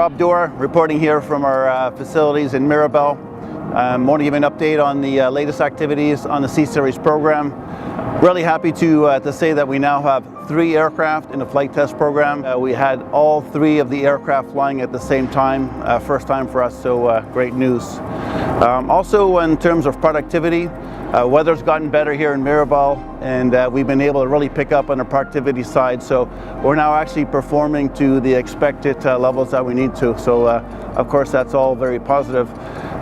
Rob Dewar reporting here from our facilities in Mirabel. I want to give an update on the latest activities on the CSeries program. Really happy to say that we now have 3 aircraft in the flight test program. We had all 3 of the aircraft flying at the same time, first time for us, so great news. Also in terms of productivity, weather's gotten better here in Mirabel, and we've been able to really pick up on the productivity side, so we're now actually performing to the expected levels that we need to. So of course that's all very positive.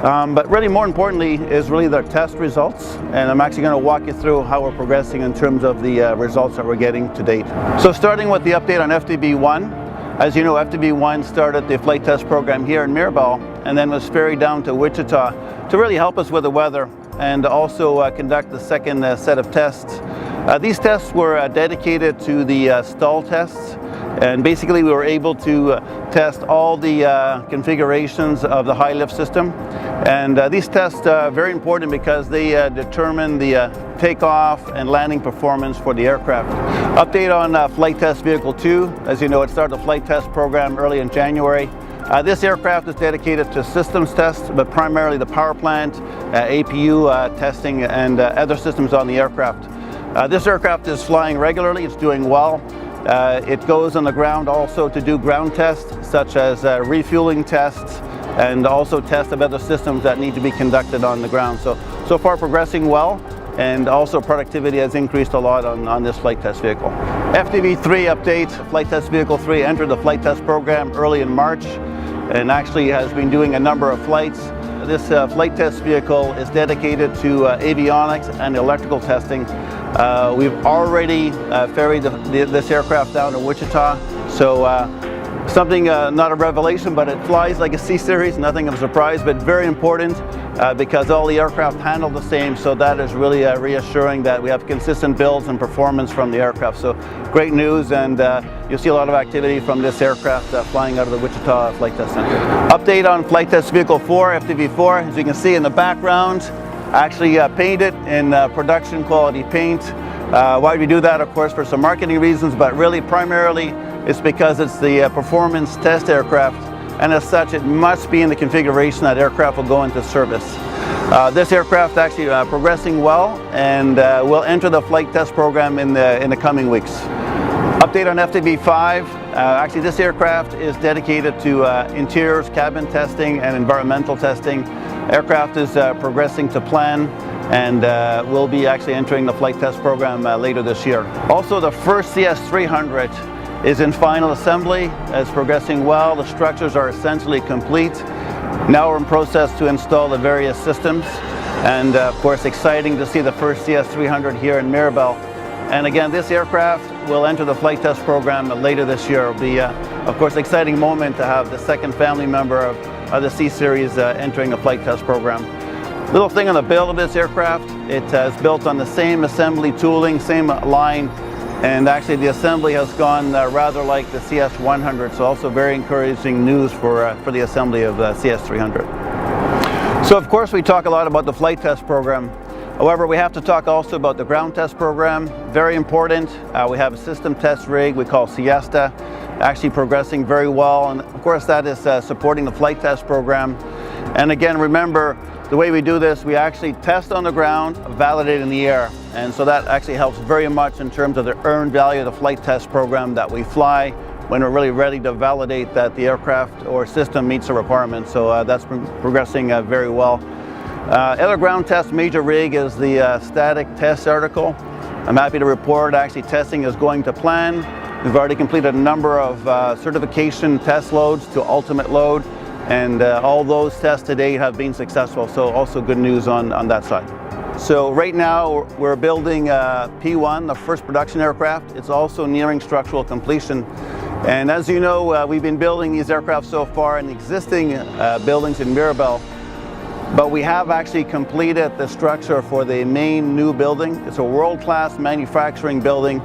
But really more importantly is really the test results, and I'm actually going to walk you through how we're progressing in terms of the results that we're getting to date. So starting with the update on FDB-1. As you know, FDB-1 started the flight test program here in Mirabel and then was ferried down to Wichita to really help us with the weather and also conduct the second set of tests. These tests were dedicated to the stall tests, and basically we were able to test all the configurations of the high lift system. And these tests are very important because they determine the takeoff and landing performance for the aircraft. Update on Flight Test Vehicle 2. As you know, it started the flight test program early in January. This aircraft is dedicated to systems tests, but primarily the power plant, APU testing, and other systems on the aircraft. This aircraft is flying regularly, it's doing well. It goes on the ground also to do ground tests, such as refueling tests, and also tests of other systems that need to be conducted on the ground. So far progressing well, and also productivity has increased a lot on this flight test vehicle. FDB-3 update. Flight Test Vehicle 3 entered the flight test program early in March and actually has been doing a number of flights. This flight test vehicle is dedicated to avionics and electrical testing. We've already ferried this aircraft down to Wichita, so something not a revelation, but it flies like a CSeries, nothing of a surprise, but very important because all the aircraft handle the same, so that is really reassuring that we have consistent builds and performance from the aircraft. So great news, and you'll see a lot of activity from this aircraft flying out of the Wichita Flight Test Center. Update on Flight Test Vehicle 4, FDB-4. As you can see in the background, actually painted in production quality paint. Why do we do that? Of course, for some marketing reasons, but really primarily it's because it's the performance test aircraft, and as such it must be in the configuration that aircraft will go into service. This aircraft actually progressing well, and will enter the flight test program in the coming weeks. Update on FDB-5. Actually this aircraft is dedicated to interiors, cabin testing, and environmental testing. Aircraft is progressing to plan, and will be actually entering the flight test program later this year. Also, the first CS300 is in final assembly. It's progressing well. The structures are essentially complete. Now we're in process to install the various systems, and of course exciting to see the first CS300 here in Mirabel. And again, this aircraft will enter the flight test program later this year. It'll be of course exciting moment to have the second family member of the CSeries entering a flight test program. Little thing on the build of this aircraft, it is built on the same assembly tooling, same line, and actually the assembly has gone rather like the CS100, so also very encouraging news for the assembly of the CS300. So of course we talk a lot about the flight test program. However, we have to talk also about the ground test program. Very important. We have a system test rig we call Siesta, actually progressing very well, and of course that is supporting the flight test program. And again, remember, the way we do this, we actually test on the ground, validate in the air. And so that actually helps very much in terms of the earned value of the flight test program that we fly when we're really ready to validate that the aircraft or system meets the requirements. So that's progressing very well. Other ground test major rig is the static test article. I'm happy to report actually testing is going to plan. We've already completed a number of certification test loads to ultimate load, and all those tests today have been successful, so also good news on that side. So right now we're building P1, the first production aircraft. It's also nearing structural completion. And as you know, we've been building these aircraft so far in existing buildings in Mirabel, but we have actually completed the structure for the main new building. It's a world-class manufacturing building,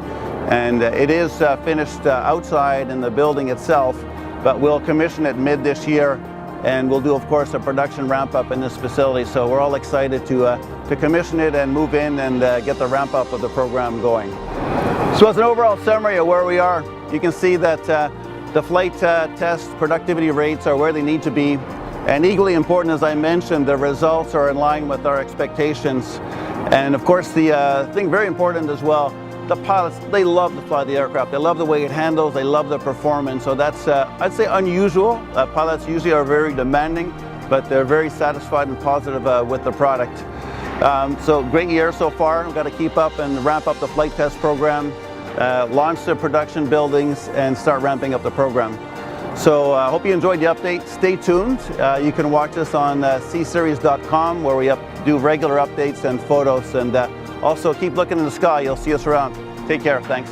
and it is finished outside in the building itself, but we'll commission it mid this year, and we'll do, of course, a production ramp-up in this facility. So we're all excited to commission it and move in and get the ramp-up of the program going. So as an overall summary of where we are, you can see that The flight test productivity rates are where they need to be. And equally important, as I mentioned, the results are in line with our expectations. And of course, the thing very important as well, the pilots, they love to fly the aircraft. They love the way it handles, they love the performance. So that's, I'd say, unusual. Pilots usually are very demanding, but they're very satisfied and positive with the product. So great year so far. We've got to keep up and ramp up the flight test program, launch the production buildings, and start ramping up the program. So I hope you enjoyed the update. Stay tuned. You can watch us on CSeries.com, where we do regular updates and photos. And also keep looking in the sky. You'll see us around. Take care. Thanks.